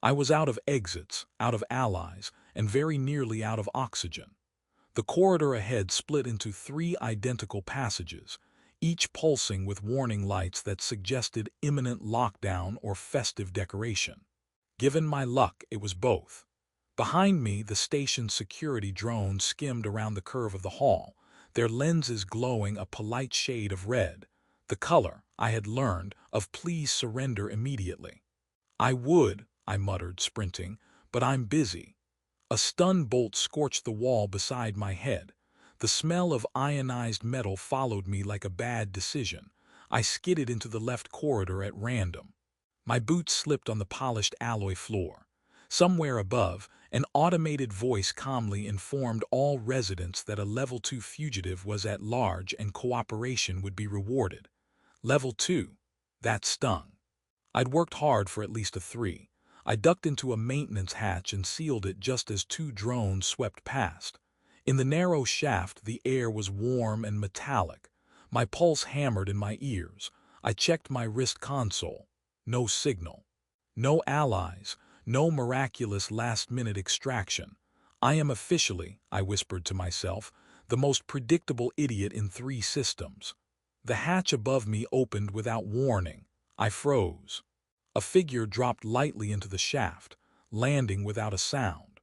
I was out of exits, out of allies, and very nearly out of oxygen. The corridor ahead split into 3 identical passages, each pulsing with warning lights that suggested imminent lockdown or festive decoration. Given my luck, it was both. Behind me, the station's security drones skimmed around the curve of the hall, their lenses glowing a polite shade of red, the color, I had learned, of please surrender immediately. I would, I muttered, sprinting, but I'm busy. A stun bolt scorched the wall beside my head. The smell of ionized metal followed me like a bad decision. I skidded into the left corridor at random. My boots slipped on the polished alloy floor. Somewhere above, an automated voice calmly informed all residents that a Level 2 fugitive was at large and cooperation would be rewarded. Level 2. That stung. I'd worked hard for at least a 3. I ducked into a maintenance hatch and sealed it just as 2 drones swept past. In the narrow shaft, the air was warm and metallic. My pulse hammered in my ears. I checked my wrist console. No signal. No allies. No miraculous last-minute extraction. I am officially, I whispered to myself, the most predictable idiot in 3 systems. The hatch above me opened without warning. I froze. A figure dropped lightly into the shaft, landing without a sound.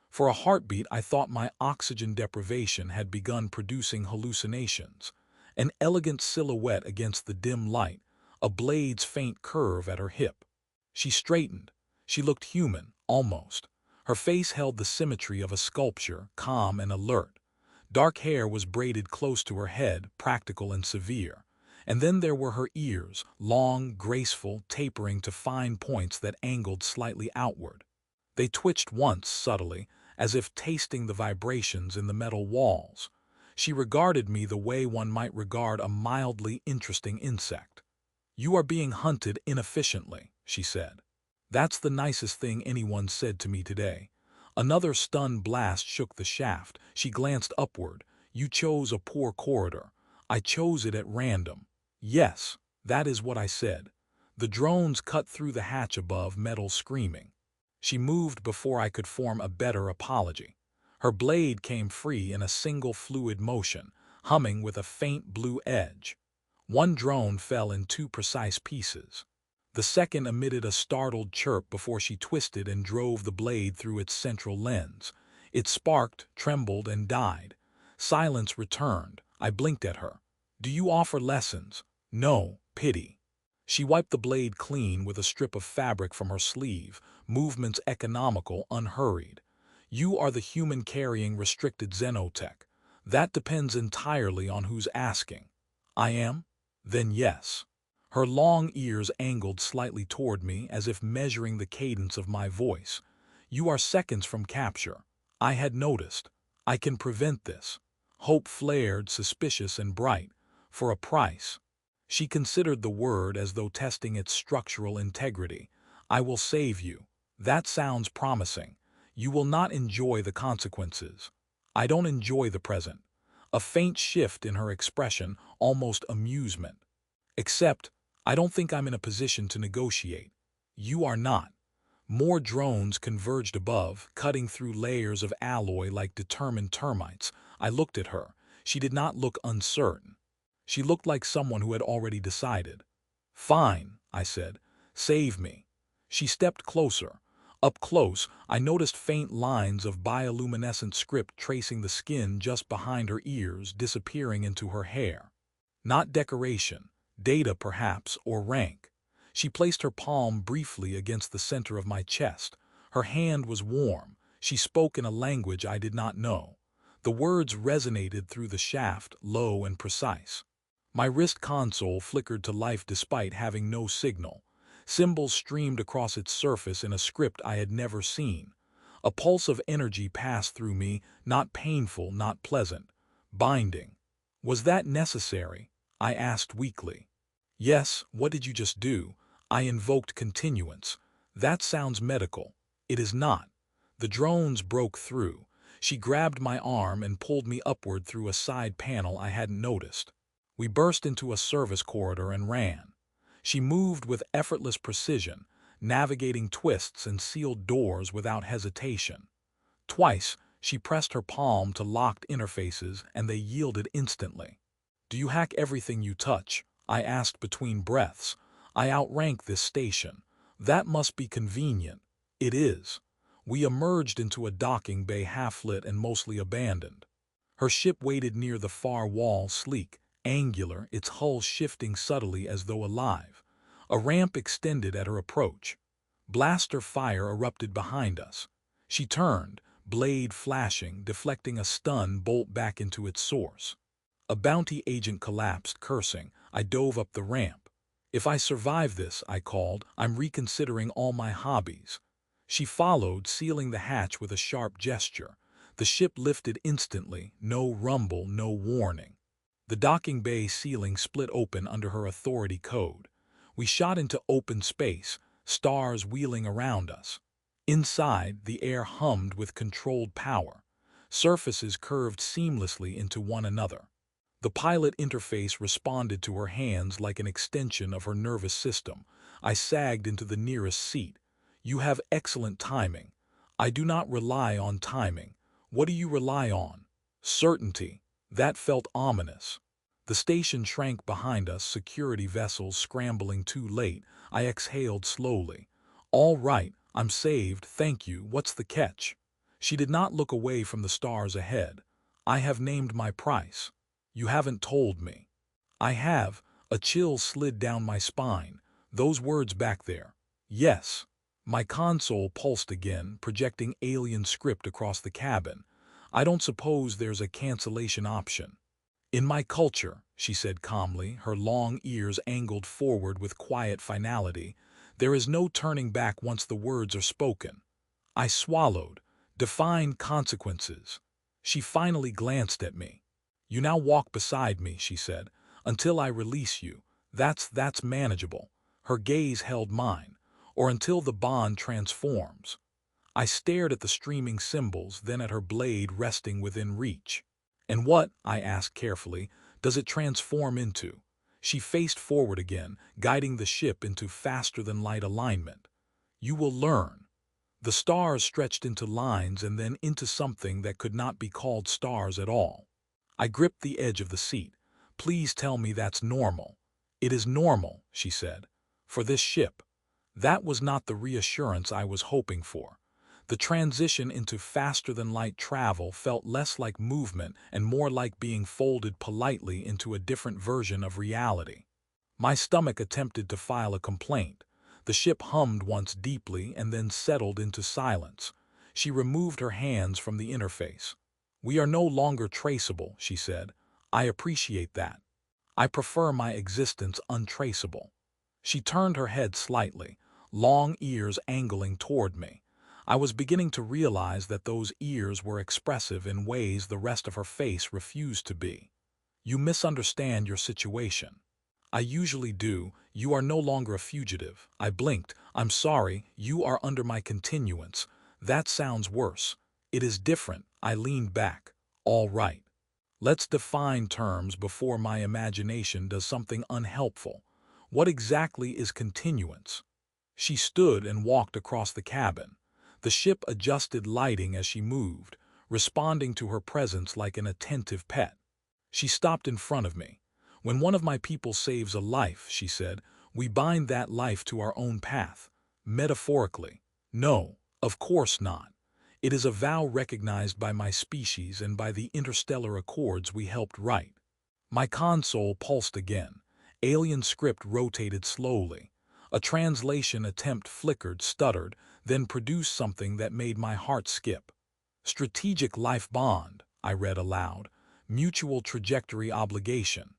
For a heartbeat, I thought my oxygen deprivation had begun producing hallucinations. An elegant silhouette against the dim light, a blade's faint curve at her hip. She straightened. She looked human, almost. Her face held the symmetry of a sculpture, calm and alert. Dark hair was braided close to her head, practical and severe. And then there were her ears, long, graceful, tapering to fine points that angled slightly outward. They twitched once, subtly, as if tasting the vibrations in the metal walls. She regarded me the way one might regard a mildly interesting insect. "You are being hunted inefficiently," she said. "That's the nicest thing anyone said to me today." Another stun blast shook the shaft. She glanced upward. "You chose a poor corridor. I chose it at random." "Yes, that is what I said." The drones cut through the hatch above, metal screaming. She moved before I could form a better apology. Her blade came free in a single fluid motion, humming with a faint blue edge. One drone fell in 2 precise pieces. The second emitted a startled chirp before she twisted and drove the blade through its central lens. It sparked, trembled, and died. Silence returned. I blinked at her. "Do you offer lessons?" "No, pity." She wiped the blade clean with a strip of fabric from her sleeve, movements economical, unhurried. "You are the human carrying restricted xenotech. That depends entirely on who's asking." "I am?" "Then yes." Her long ears angled slightly toward me as if measuring the cadence of my voice. "You are seconds from capture. I had noticed. I can prevent this." Hope flared, suspicious and bright. "For a price." She considered the word as though testing its structural integrity. "I will save you." "That sounds promising. You will not enjoy the consequences." "I don't enjoy the present." A faint shift in her expression, almost amusement. "Except, I don't think I'm in a position to negotiate." "You are not." More drones converged above, cutting through layers of alloy like determined termites. I looked at her. She did not look uncertain. She looked like someone who had already decided. "Fine," I said. "Save me." She stepped closer. Up close, I noticed faint lines of bioluminescent script tracing the skin just behind her ears, disappearing into her hair. Not decoration. Data, perhaps, or rank. She placed her palm briefly against the center of my chest. Her hand was warm. She spoke in a language I did not know. The words resonated through the shaft, low and precise. My wrist console flickered to life despite having no signal. Symbols streamed across its surface in a script I had never seen. A pulse of energy passed through me, not painful, not pleasant. Binding. "Was that necessary?" I asked weakly. "Yes, what did you just do?" I invoked continuance. "That sounds medical." "It is not." The drones broke through. She grabbed my arm and pulled me upward through a side panel I hadn't noticed. We burst into a service corridor and ran. She moved with effortless precision, navigating twists and sealed doors without hesitation. Twice, she pressed her palm to locked interfaces and they yielded instantly. "Do you hack everything you touch?" I asked between breaths. "I outrank this station. That must be convenient." "It is." We emerged into a docking bay half-lit and mostly abandoned. Her ship waited near the far wall, sleek, angular, its hull shifting subtly as though alive. A ramp extended at her approach. Blaster fire erupted behind us. She turned, blade flashing, deflecting a stun bolt back into its source. A bounty agent collapsed, cursing. I dove up the ramp. "If I survive this," I called, "I'm reconsidering all my hobbies." She followed, sealing the hatch with a sharp gesture. The ship lifted instantly, no rumble, no warning. The docking bay ceiling split open under her authority code. We shot into open space, stars wheeling around us. Inside, the air hummed with controlled power. Surfaces curved seamlessly into one another. The pilot interface responded to her hands like an extension of her nervous system. I sagged into the nearest seat. "You have excellent timing." "I do not rely on timing." "What do you rely on?" "Certainty." That felt ominous. The station shrank behind us, security vessels scrambling too late. I exhaled slowly. "All right, I'm saved, thank you. What's the catch?" She did not look away from the stars ahead. "I have named my price." "You haven't told me." "I have." A chill slid down my spine. "Those words back there." "Yes." My console pulsed again, projecting alien script across the cabin. "I don't suppose there's a cancellation option." "In my culture," she said calmly, her long ears angled forward with quiet finality, "there is no turning back once the words are spoken." I swallowed. "Define consequences." She finally glanced at me. "You now walk beside me," she said, "until I release you. That's manageable." Her gaze held mine. "Or until the bond transforms." I stared at the streaming symbols, then at her blade resting within reach. "And what," I asked carefully, "does it transform into?" She faced forward again, guiding the ship into faster-than-light alignment. "You will learn." The stars stretched into lines and then into something that could not be called stars at all. I gripped the edge of the seat. "Please tell me that's normal." "It is normal," she said. "For this ship." That was not the reassurance I was hoping for. The transition into faster-than-light travel felt less like movement and more like being folded politely into a different version of reality. My stomach attempted to file a complaint. The ship hummed once deeply and then settled into silence. She removed her hands from the interface. "We are no longer traceable," she said. "I appreciate that. I prefer my existence untraceable." She turned her head slightly, long ears angling toward me. I was beginning to realize that those ears were expressive in ways the rest of her face refused to be. "You misunderstand your situation." "I usually do. You are no longer a fugitive." I blinked. "I'm sorry, you are under my continuance." "That sounds worse." "It is different." I leaned back. "All right. Let's define terms before my imagination does something unhelpful. What exactly is continuance?" She stood and walked across the cabin. The ship adjusted lighting as she moved, responding to her presence like an attentive pet. She stopped in front of me. "When one of my people saves a life," she said, "we bind that life to our own path." "Metaphorically." "No, of course not. It is a vow recognized by my species and by the interstellar accords we helped write." My console pulsed again. Alien script rotated slowly. A translation attempt flickered, stuttered, then produced something that made my heart skip. "Strategic life bond," I read aloud. "Mutual trajectory obligation.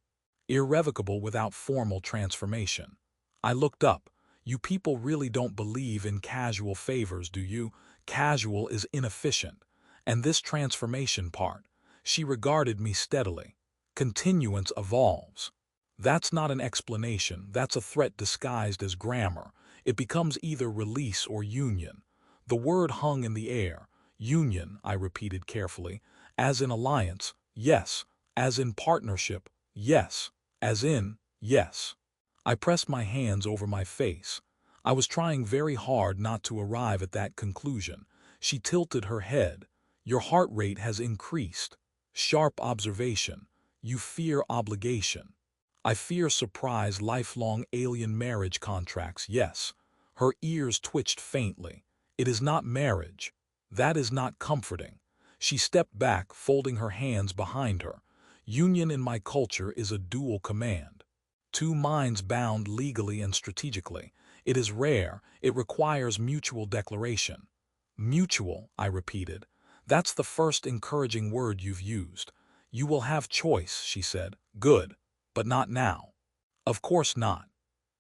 Irrevocable without formal transformation." I looked up. "You people really don't believe in casual favors, do you? Casual is inefficient. And this transformation part." She regarded me steadily. "Continuance evolves." That's not an explanation, that's a threat disguised as grammar. It becomes either release or union. The word hung in the air. "Union," I repeated carefully. "As in alliance?" "Yes." "As in partnership?" "Yes." "As in?" "Yes." I pressed my hands over my face. I was trying very hard not to arrive at that conclusion. She tilted her head. Your heart rate has increased. Sharp observation. You fear obligation. I fear surprise lifelong alien marriage contracts, yes. Her ears twitched faintly. It is not marriage. That is not comforting. She stepped back, folding her hands behind her. Union in my culture is a dual command. Two minds bound legally and strategically. It is rare. It requires mutual declaration. Mutual, I repeated. That's the first encouraging word you've used. You will have choice, she said. Good. But not now. Of course not.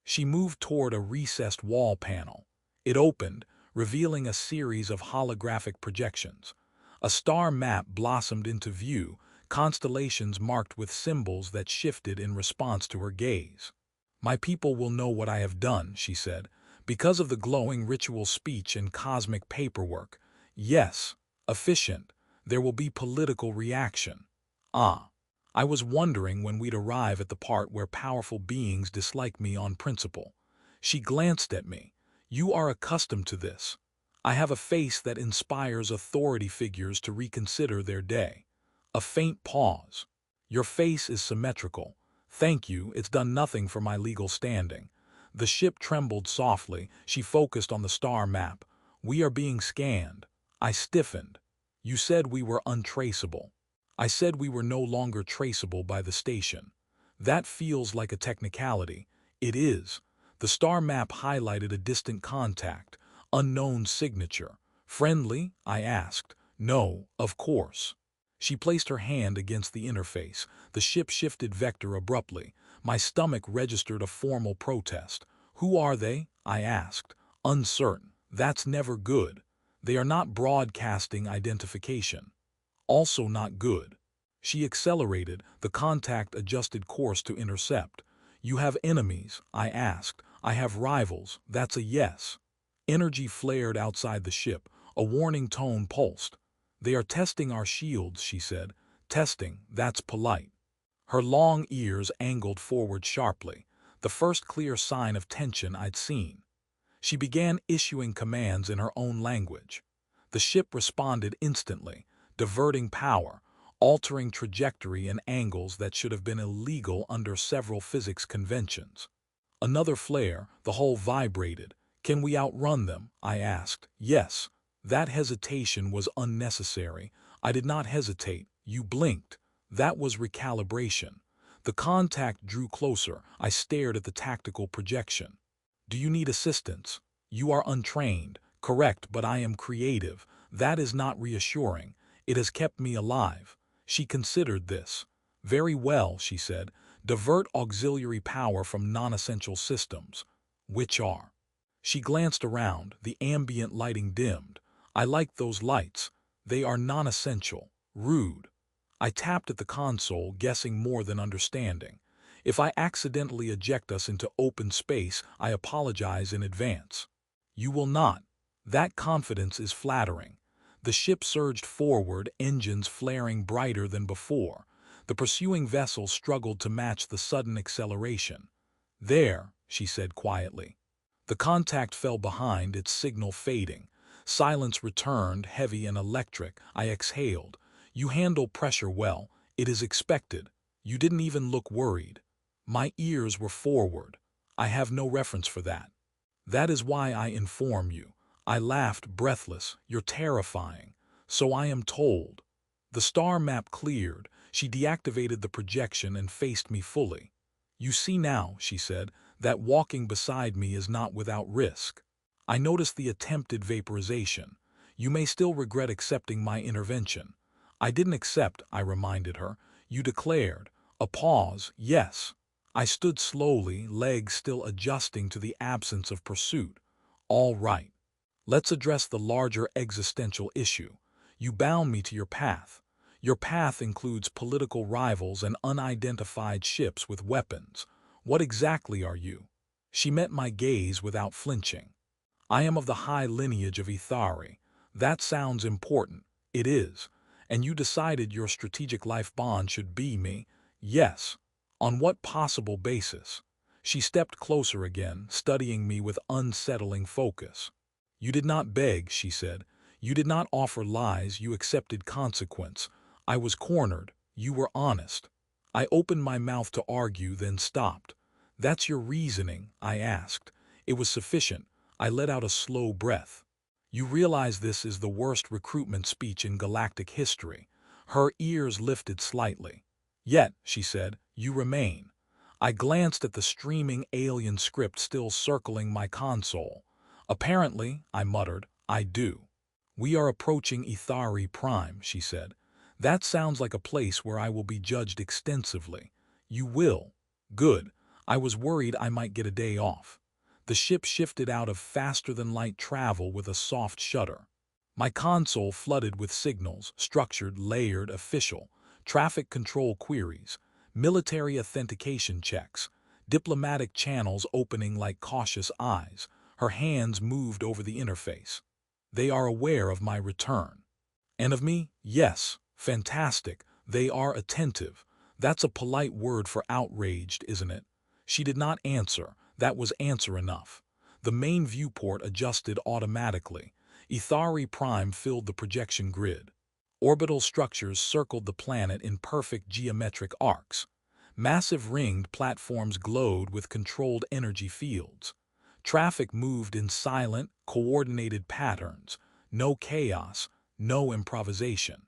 She moved toward a recessed wall panel. It opened, revealing a series of holographic projections. A star map blossomed into view, constellations marked with symbols that shifted in response to her gaze. My people will know what I have done, she said, because of the glowing ritual speech and cosmic paperwork. Yes, efficient. There will be political reaction. Ah. I was wondering when we'd arrive at the part where powerful beings dislike me on principle. She glanced at me. You are accustomed to this. I have a face that inspires authority figures to reconsider their day. A faint pause. Your face is symmetrical. Thank you, it's done nothing for my legal standing. The ship trembled softly. She focused on the star map. We are being scanned. I stiffened. You said we were untraceable. I said we were no longer traceable by the station. That feels like a technicality. It is. The star map highlighted a distant contact, unknown signature. Friendly? I asked. No, of course. She placed her hand against the interface. The ship shifted vector abruptly. My stomach registered a formal protest. Who are they? I asked. Uncertain. That's never good. They are not broadcasting identification. Also not good. She accelerated. The contact adjusted course to intercept. You have enemies? I asked. I have rivals. That's a yes. Energy flared outside the ship. A warning tone pulsed. They are testing our shields, she said. Testing, that's polite. Her long ears angled forward sharply, the first clear sign of tension I'd seen. She began issuing commands in her own language. The ship responded instantly, diverting power, altering trajectory and angles that should have been illegal under several physics conventions. Another flare, the hull vibrated. Can we outrun them? I asked. Yes. That hesitation was unnecessary. I did not hesitate. You blinked. That was recalibration. The contact drew closer. I stared at the tactical projection. Do you need assistance? You are untrained. Correct, but I am creative. That is not reassuring. It has kept me alive. She considered this. Very well, she said. Divert auxiliary power from non-essential systems. Which are? She glanced around. The ambient lighting dimmed. I like those lights. They are non-essential. Rude. I tapped at the console, guessing more than understanding. If I accidentally eject us into open space, I apologize in advance. You will not. That confidence is flattering. The ship surged forward, engines flaring brighter than before. The pursuing vessel struggled to match the sudden acceleration. There, she said quietly. The contact fell behind, its signal fading. Silence returned, heavy and electric. I exhaled. You handle pressure well. It is expected. You didn't even look worried. My ears were forward. I have no reference for that. That is why I inform you. I laughed, breathless. You're terrifying. So I am told. The star map cleared. She deactivated the projection and faced me fully. You see now, she said, that walking beside me is not without risk. I noticed the attempted vaporization. You may still regret accepting my intervention. I didn't accept, I reminded her. You declared. A pause, yes. I stood slowly, legs still adjusting to the absence of pursuit. All right. Let's address the larger existential issue. You bound me to your path. Your path includes political rivals and unidentified ships with weapons. What exactly are you? She met my gaze without flinching. I am of the high lineage of Ithari. That sounds important. It is. And you decided your strategic life bond should be me? Yes. On what possible basis? She stepped closer again, studying me with unsettling focus. "You did not beg," she said. "You did not offer lies, you accepted consequence. I was cornered. You were honest." I opened my mouth to argue, then stopped. "That's your reasoning?" I asked. It was sufficient. I let out a slow breath. "You realize this is the worst recruitment speech in galactic history." Her ears lifted slightly. "Yet," she said, "you remain." I glanced at the streaming alien script still circling my console. "Apparently," I muttered, "I do." "We are approaching Ithari Prime," she said. "That sounds like a place where I will be judged extensively." "You will." "Good. I was worried I might get a day off." The ship shifted out of faster-than-light travel with a soft shudder. My console flooded with signals, structured, layered, official, traffic control queries, military authentication checks, diplomatic channels opening like cautious eyes. Her hands moved over the interface. "They are aware of my return." "And of me?" "Yes." "Fantastic. They are attentive." That's a polite word for outraged, isn't it? She did not answer. That was answer enough. The main viewport adjusted automatically. Ithari Prime filled the projection grid. Orbital structures circled the planet in perfect geometric arcs. Massive ringed platforms glowed with controlled energy fields. Traffic moved in silent, coordinated patterns. No chaos, no improvisation.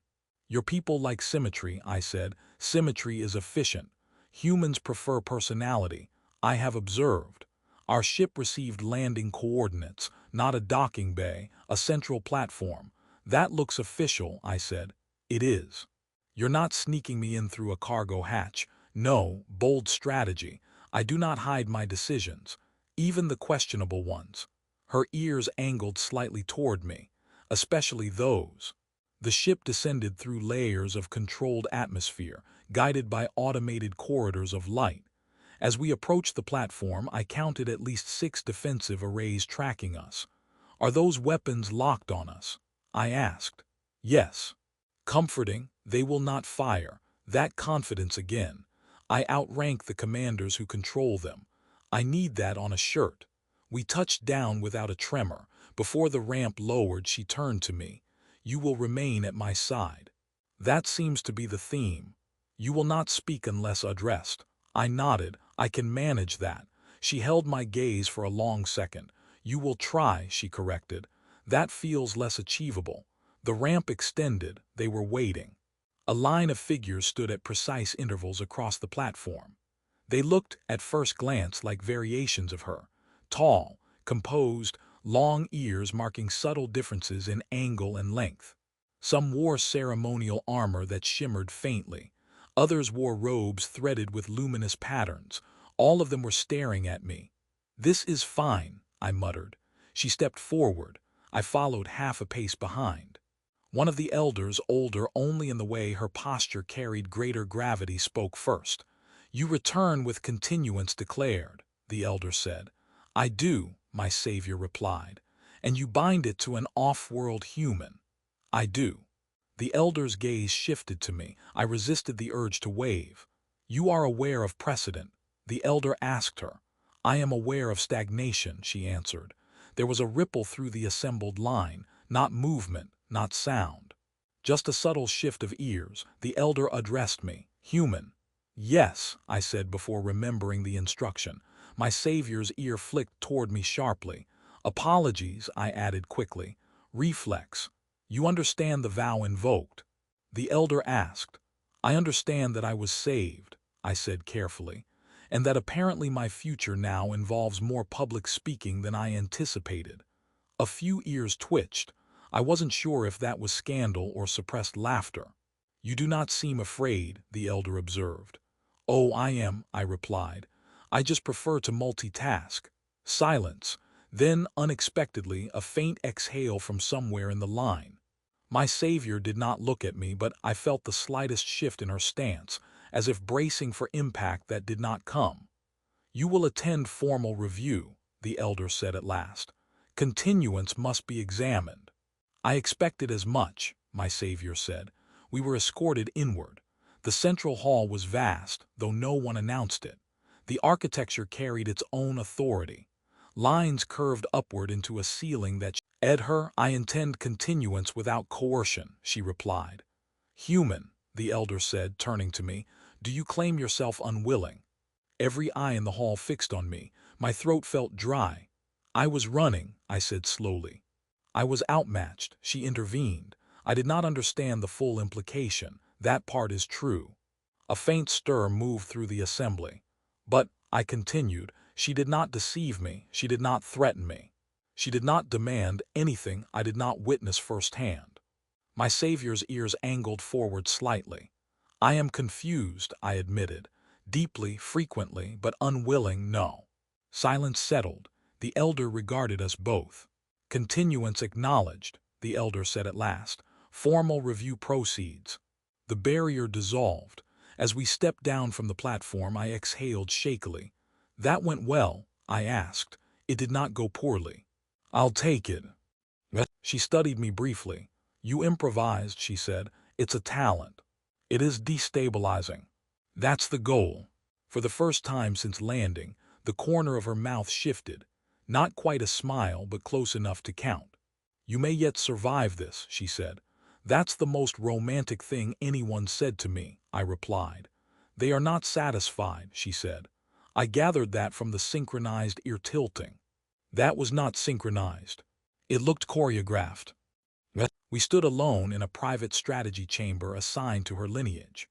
"Your people like symmetry," I said. "Symmetry is efficient. Humans prefer personality. I have observed." Our ship received landing coordinates, not a docking bay, a central platform. "That looks official," I said. "It is." "You're not sneaking me in through a cargo hatch." "No, bold strategy. I do not hide my decisions, even the questionable ones." Her ears angled slightly toward me. "Especially those." The ship descended through layers of controlled atmosphere, guided by automated corridors of light. As we approached the platform, I counted at least 6 defensive arrays tracking us. "Are those weapons locked on us?" I asked. "Yes." "Comforting. They will not fire." That confidence again. "I outrank the commanders who control them." "I need that on a shirt." We touched down without a tremor. Before the ramp lowered, she turned to me. "You will remain at my side." "That seems to be the theme." "You will not speak unless addressed." I nodded. "I can manage that." She held my gaze for a long second. "You will try," she corrected. "That feels less achievable." The ramp extended. They were waiting. A line of figures stood at precise intervals across the platform. They looked, at first glance, like variations of her. Tall, composed, long ears marking subtle differences in angle and length. Some wore ceremonial armor that shimmered faintly. Others wore robes threaded with luminous patterns. All of them were staring at me. "This is fine," I muttered. She stepped forward. I followed half a pace behind. One of the elders, older only in the way her posture carried greater gravity, spoke first. "You return with continuance declared," the elder said. "I do," my savior replied. "And you bind it to an off-world human." "I do." The elder's gaze shifted to me. I resisted the urge to wave. "You are aware of precedent?" the elder asked her. "I am aware of stagnation," she answered. There was a ripple through the assembled line, not movement, not sound. Just a subtle shift of ears. The elder addressed me. "Human." "Yes," I said before remembering the instruction. My savior's ear flicked toward me sharply. "Apologies," I added quickly. "Reflex." "You understand the vow invoked?" the elder asked. "I understand that I was saved," I said carefully, "and that apparently my future now involves more public speaking than I anticipated." A few ears twitched. I wasn't sure if that was scandal or suppressed laughter. "You do not seem afraid," the elder observed. "Oh, I am," I replied. "I just prefer to multitask." Silence. Then, unexpectedly, a faint exhale from somewhere in the line. My savior did not look at me, but I felt the slightest shift in her stance, as if bracing for impact that did not come. "You will attend formal review," the elder said at last. "Continuance must be examined." "I expected as much," my savior said. We were escorted inward. The central hall was vast, though no one announced it. The architecture carried its own authority. Lines curved upward into a ceiling that I intend continuance without coercion, she replied. Human, the elder said, turning to me, do you claim yourself unwilling? Every eye in the hall fixed on me. My throat felt dry. I was running, I said slowly. I was outmatched, she intervened. I did not understand the full implication. That part is true. A faint stir moved through the assembly. But, I continued, she did not deceive me, she did not threaten me. She did not demand anything I did not witness firsthand. My savior's ears angled forward slightly. I am confused, I admitted. Deeply, frequently, but unwilling, no. Silence settled. The elder regarded us both. Continuance acknowledged, the elder said at last. Formal review proceeds. The barrier dissolved. As we stepped down from the platform, I exhaled shakily. That went well, I asked. It did not go poorly. I'll take it. She studied me briefly. You improvised, she said. It's a talent. It is destabilizing. That's the goal. For the first time since landing, the corner of her mouth shifted. Not quite a smile, but close enough to count. You may yet survive this, she said. That's the most romantic thing anyone said to me, I replied. They are not satisfied, she said. I gathered that from the synchronized ear tilting. That was not synchronized. It looked choreographed. We stood alone in a private strategy chamber assigned to her lineage.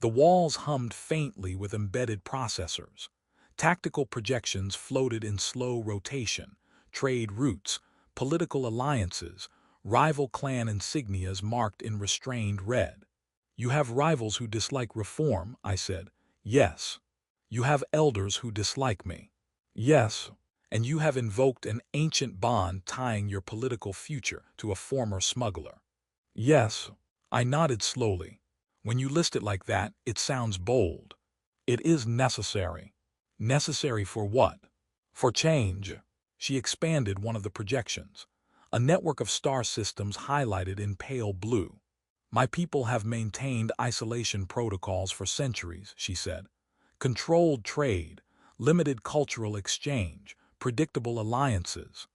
The walls hummed faintly with embedded processors. Tactical projections floated in slow rotation, trade routes, political alliances, rival clan insignias marked in restrained red. You have rivals who dislike reform, I said. Yes. You have elders who dislike me. Yes. And you have invoked an ancient bond tying your political future to a former smuggler. Yes. I nodded slowly. When you list it like that, it sounds bold. It is necessary. Necessary for what? For change. She expanded one of the projections. A network of star systems highlighted in pale blue. My people have maintained isolation protocols for centuries, she said. Controlled trade, limited cultural exchange, predictable alliances.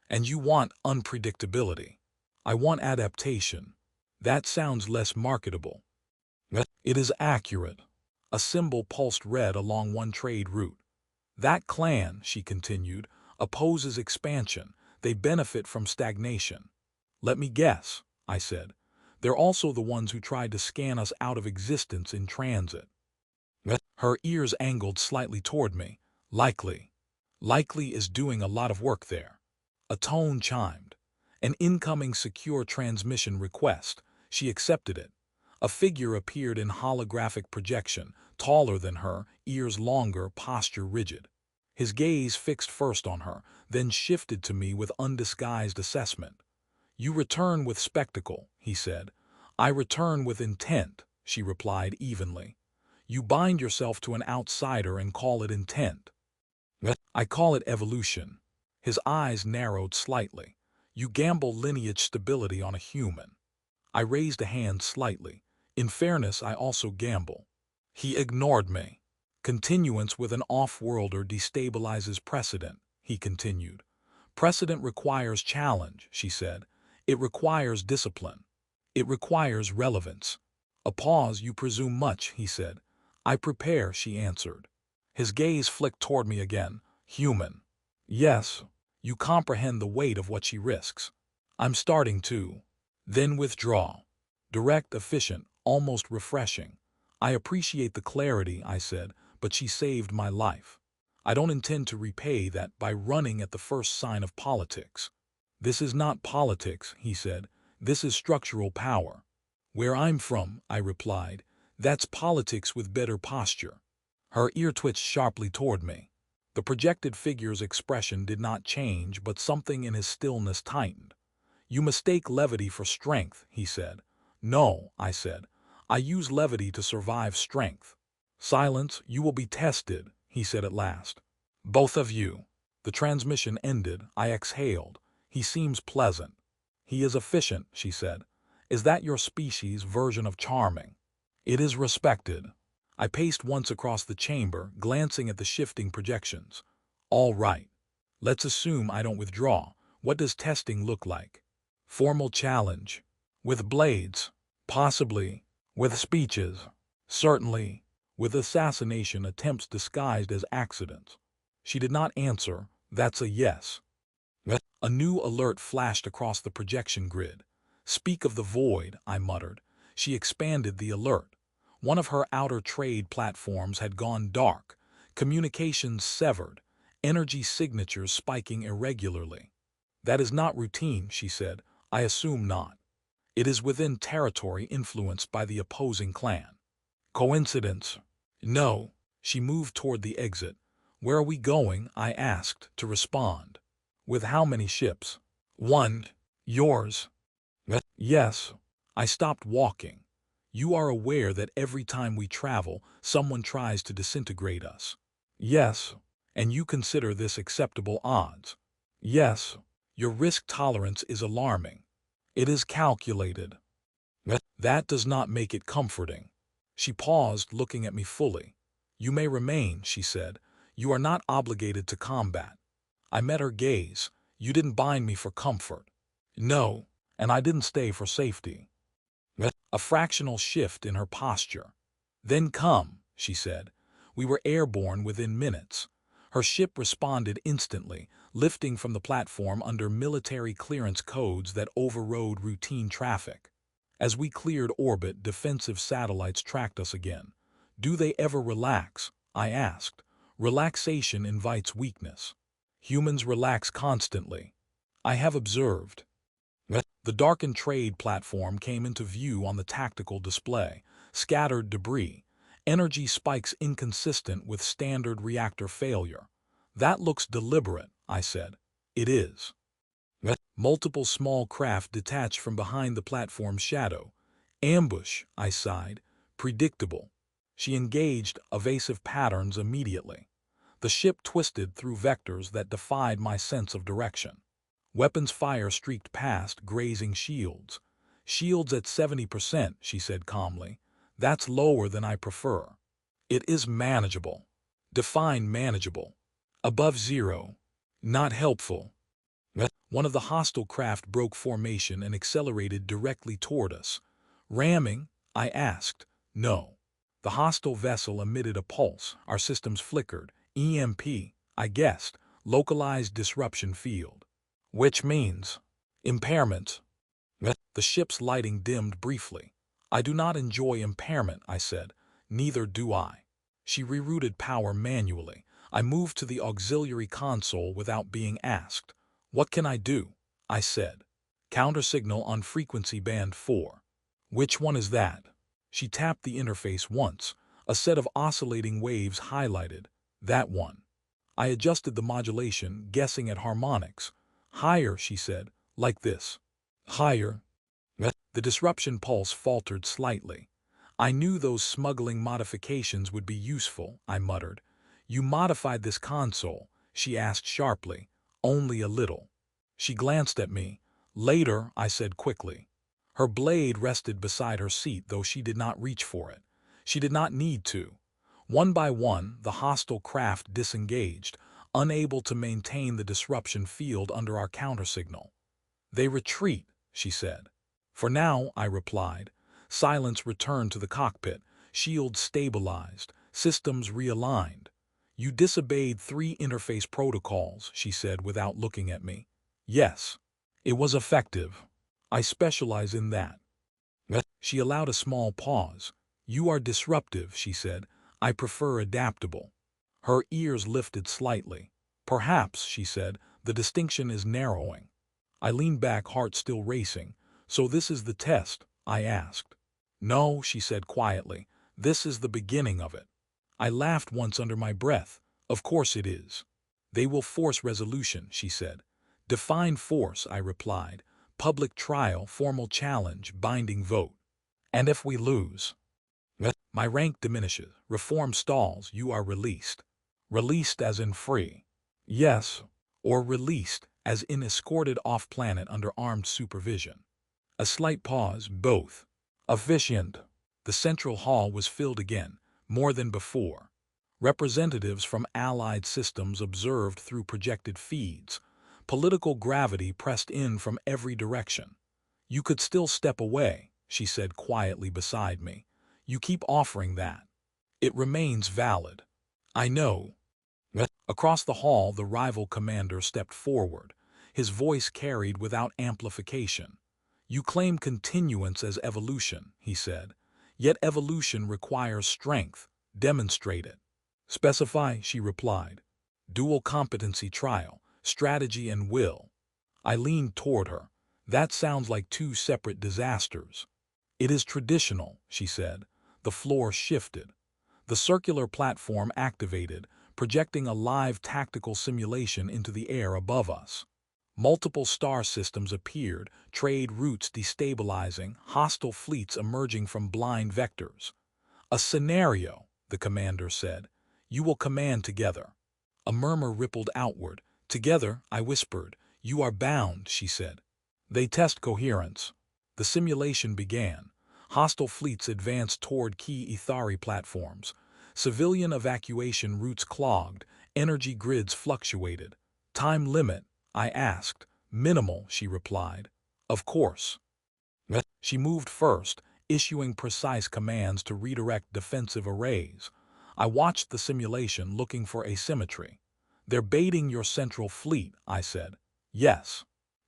And you want unpredictability. I want adaptation. That sounds less marketable. It is accurate. A symbol pulsed red along one trade route. That clan, she continued, opposes expansion. They benefit from stagnation. Let me guess, I said. They're also the ones who tried to scan us out of existence in transit. Her ears angled slightly toward me. Likely. Likely is doing a lot of work there. A tone chimed. An incoming secure transmission request. She accepted it. A figure appeared in holographic projection, taller than her, ears longer, posture rigid. His gaze fixed first on her, then shifted to me with undisguised assessment. You return with spectacle, he said. I return with intent, she replied evenly. You bind yourself to an outsider and call it intent. I call it evolution. His eyes narrowed slightly. You gamble lineage stability on a human. I raised a hand slightly. In fairness, I also gamble. He ignored me. Continuance with an off-worlder destabilizes precedent, he continued. Precedent requires challenge, she said. It requires discipline. It requires relevance. A pause, you presume much, he said. I prepare, she answered. His gaze flicked toward me again. Human. Yes, you comprehend the weight of what she risks. I'm starting to. Then withdraw. Direct, efficient, almost refreshing. I appreciate the clarity, I said, but she saved my life. I don't intend to repay that by running at the first sign of politics. This is not politics, he said. This is structural power. Where I'm from, I replied, that's politics with better posture. Her ear twitched sharply toward me. The projected figure's expression did not change, but something in his stillness tightened. You mistake levity for strength, he said. No, I said. I use levity to survive strength. Silence, you will be tested, he said at last. Both of you. The transmission ended. I exhaled. He seems pleasant. He is efficient, she said. Is that your species' version of charming? It is respected. I paced once across the chamber, glancing at the shifting projections. All right. Let's assume I don't withdraw. What does testing look like? Formal challenge. With blades. Possibly. With speeches. Certainly. With assassination attempts disguised as accidents. She did not answer. That's a yes. A new alert flashed across the projection grid. Speak of the void, I muttered. She expanded the alert. One of her outer trade platforms had gone dark, communications severed, energy signatures spiking irregularly. That is not routine, she said. I assume not. It is within territory influenced by the opposing clan. Coincidence? No. She moved toward the exit. Where are we going? I asked, to respond. With how many ships? One. Yours? Yes. I stopped walking. You are aware that every time we travel, someone tries to disintegrate us. Yes. And you consider this acceptable odds? Yes. Your risk tolerance is alarming. It is calculated. That does not make it comforting. She paused, looking at me fully. You may remain, she said. You are not obligated to combat. I met her gaze. You didn't bind me for comfort. No, and I didn't stay for safety. A fractional shift in her posture. Then come, she said. We were airborne within minutes. Her ship responded instantly, lifting from the platform under military clearance codes that overrode routine traffic. As we cleared orbit, defensive satellites tracked us again. Do they ever relax? I asked. Relaxation invites weakness. Humans relax constantly. I have observed. The darkened trade platform came into view on the tactical display. Scattered debris. Energy spikes inconsistent with standard reactor failure. That looks deliberate, I said. It is. Multiple small craft detached from behind the platform's shadow. Ambush, I sighed. Predictable. She engaged evasive patterns immediately. The ship twisted through vectors that defied my sense of direction. Weapons fire streaked past, grazing shields. Shields at 70%, she said calmly. That's lower than I prefer. It is manageable. Define manageable. Above zero. Not helpful. One of the hostile craft broke formation and accelerated directly toward us. Ramming? I asked. No. The hostile vessel emitted a pulse. Our systems flickered. EMP, I guessed. Localized disruption field. Which means impairment. The ship's lighting dimmed briefly. I do not enjoy impairment, I said. Neither do I. She rerouted power manually. I moved to the auxiliary console without being asked. What can I do? I said. Countersignal on frequency band 4. Which one is that? She tapped the interface once. A set of oscillating waves highlighted. That one. I adjusted the modulation, guessing at harmonics. Higher, she said, like this. Higher. The disruption pulse faltered slightly. I knew those smuggling modifications would be useful, I muttered. You modified this console, she asked sharply. Only a little. She glanced at me. Later, I said quickly. Her blade rested beside her seat, though she did not reach for it. She did not need to. One by one, the hostile craft disengaged, unable to maintain the disruption field under our countersignal. They retreat, she said. For now, I replied. Silence returned to the cockpit, shields stabilized, systems realigned. You disobeyed 3 interface protocols, she said without looking at me. Yes. It was effective. I specialize in that. She allowed a small pause. You are disruptive, she said. I prefer adaptable. Her ears lifted slightly. Perhaps, she said, the distinction is narrowing. I leaned back, heart still racing. So this is the test? I asked. No, she said quietly. This is the beginning of it. I laughed once under my breath. Of course it is. They will force resolution, she said. Define force, I replied. Public trial, formal challenge, binding vote. And if we lose? My rank diminishes. Reform stalls. You are released. Released as in free. Yes. Or released as in escorted off-planet under armed supervision. A slight pause. Both. Efficient. The central hall was filled again. more than before. Representatives from allied systems observed through projected feeds. Political gravity pressed in from every direction. "You could still step away," she said quietly beside me. "You keep offering that. It remains valid." "I know." Across the hall, the rival commander stepped forward. His voice carried without amplification. "You claim continuance as evolution," he said. "Yet evolution requires strength. Demonstrate it." "Specify," she replied. "Dual competency trial, strategy and will." I leaned toward her. "That sounds like two separate disasters." "It is traditional," she said. The floor shifted. The circular platform activated, projecting a live tactical simulation into the air above us. Multiple star systems appeared, trade routes destabilizing, hostile fleets emerging from blind vectors. "A scenario," the commander said. "You will command together." A murmur rippled outward. "Together," I whispered. "You are bound," she said. "They test coherence." The simulation began. Hostile fleets advanced toward key Ethari platforms. Civilian evacuation routes clogged, energy grids fluctuated. "Time limit?" I asked. "Minimal," she replied. "Of course." She moved first, issuing precise commands to redirect defensive arrays. I watched the simulation, looking for asymmetry. "They're baiting your central fleet," I said. "Yes."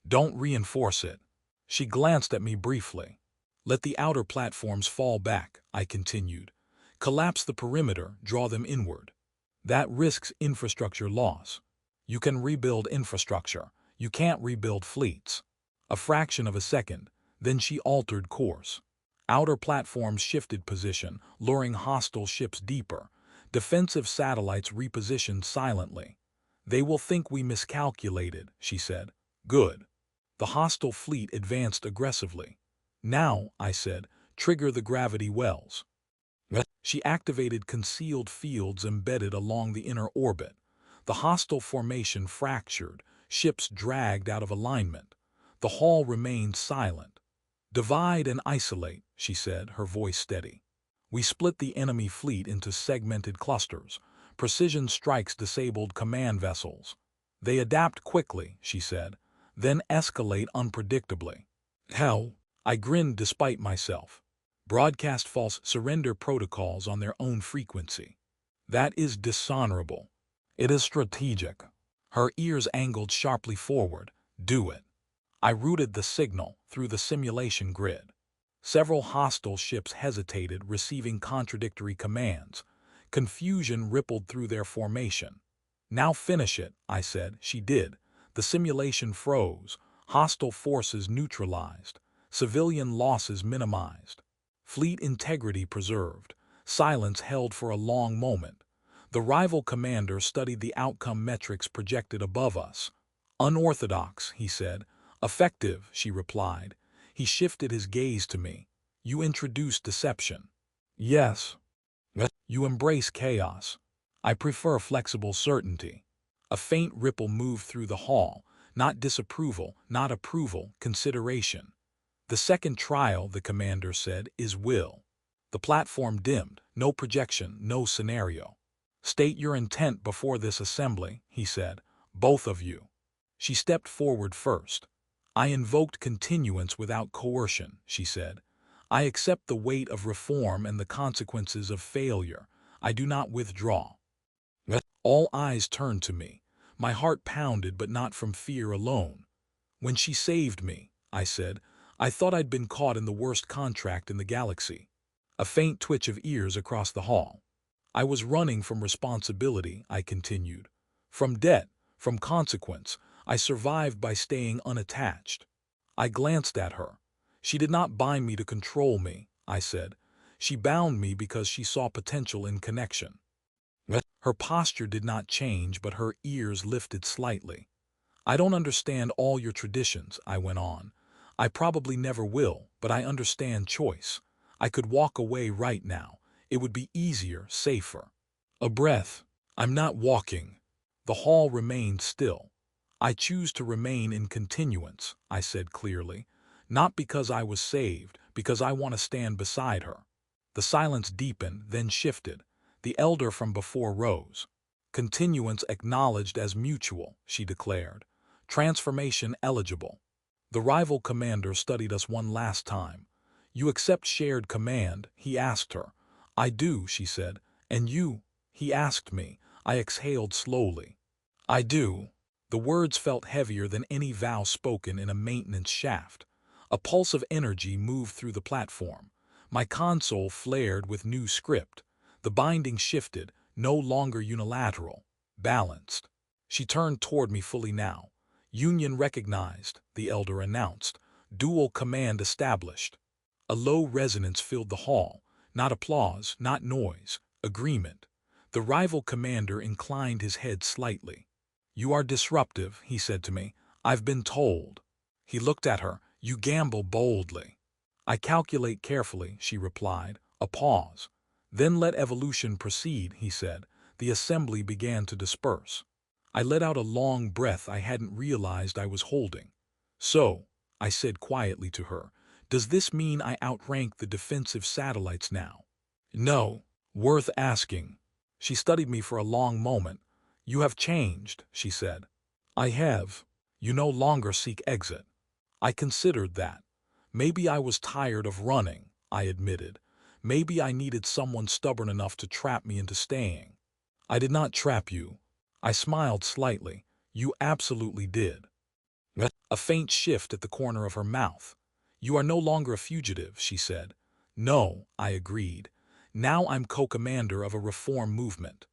"Don't reinforce it." She glanced at me briefly. "Let the outer platforms fall back," I continued. "Collapse the perimeter, draw them inward. That risks infrastructure loss. You can rebuild infrastructure. You can't rebuild fleets." A fraction of a second, then she altered course. Outer platforms shifted position, luring hostile ships deeper. Defensive satellites repositioned silently. "They will think we miscalculated," she said. "Good." The hostile fleet advanced aggressively. "Now," I said, "trigger the gravity wells." She activated concealed fields embedded along the inner orbit. The hostile formation fractured, ships dragged out of alignment. The hall remained silent. "Divide and isolate," she said, her voice steady. We split the enemy fleet into segmented clusters. Precision strikes disabled command vessels. "They adapt quickly," she said, "then escalate unpredictably." "How?" I grinned despite myself. "Broadcast false surrender protocols on their own frequency. That is dishonorable." "It is strategic." Her ears angled sharply forward. "Do it." I routed the signal through the simulation grid. Several hostile ships hesitated, receiving contradictory commands. Confusion rippled through their formation. "Now finish it," I said. She did. The simulation froze. Hostile forces neutralized. Civilian losses minimized. Fleet integrity preserved. Silence held for a long moment. The rival commander studied the outcome metrics projected above us. "Unorthodox," he said. "Effective," she replied. He shifted his gaze to me. "You introduce deception." "Yes." "You embrace chaos." "I prefer flexible certainty." A faint ripple moved through the hall. Not disapproval, not approval, consideration. "The second trial," the commander said, "is will." The platform dimmed. No projection, no scenario. "State your intent before this assembly," he said. "Both of you." She stepped forward first. "I invoked continuance without coercion," she said. "I accept the weight of reform and the consequences of failure. I do not withdraw." All eyes turned to me. My heart pounded, but not from fear alone. "When she saved me," I said, "I thought I'd been caught in the worst contract in the galaxy." A faint twitch of ears across the hall. "I was running from responsibility," I continued. "From debt, from consequence. I survived by staying unattached." I glanced at her. "She did not bind me to control me," I said. "She bound me because she saw potential in connection." Her posture did not change, but her ears lifted slightly. "I don't understand all your traditions," I went on. "I probably never will, but I understand choice. I could walk away right now. It would be easier, safer." A breath. "I'm not walking." The hall remained still. "I choose to remain in continuance," I said clearly. "Not because I was saved, because I want to stand beside her." The silence deepened, then shifted. The elder from before rose. Continuance acknowledged as mutual, she declared. Transformation eligible. The rival commander studied us one last time. You accept shared command, he asked her. I do, she said. And you? He asked me. I exhaled slowly. I do. The words felt heavier than any vow spoken in a maintenance shaft. A pulse of energy moved through the platform. My console flared with new script. The binding shifted, no longer unilateral, balanced. She turned toward me fully now. Union recognized, the elder announced. Dual command established. A low resonance filled the hall. Not applause, not noise. Agreement. The rival commander inclined his head slightly. You are disruptive, he said to me. I've been told. He looked at her. You gamble boldly. I calculate carefully, she replied. A pause. Then let evolution proceed, he said. The assembly began to disperse. I let out a long breath I hadn't realized I was holding. So, I said quietly to her, does this mean I outrank the defensive satellites now? No. Worth asking. She studied me for a long moment. You have changed, she said. I have. You no longer seek exit. I considered that. Maybe I was tired of running, I admitted. Maybe I needed someone stubborn enough to trap me into staying. I did not trap you. I smiled slightly. You absolutely did. A faint shift at the corner of her mouth. You are no longer a fugitive, she said. No, I agreed. Now I'm co-commander of a reform movement.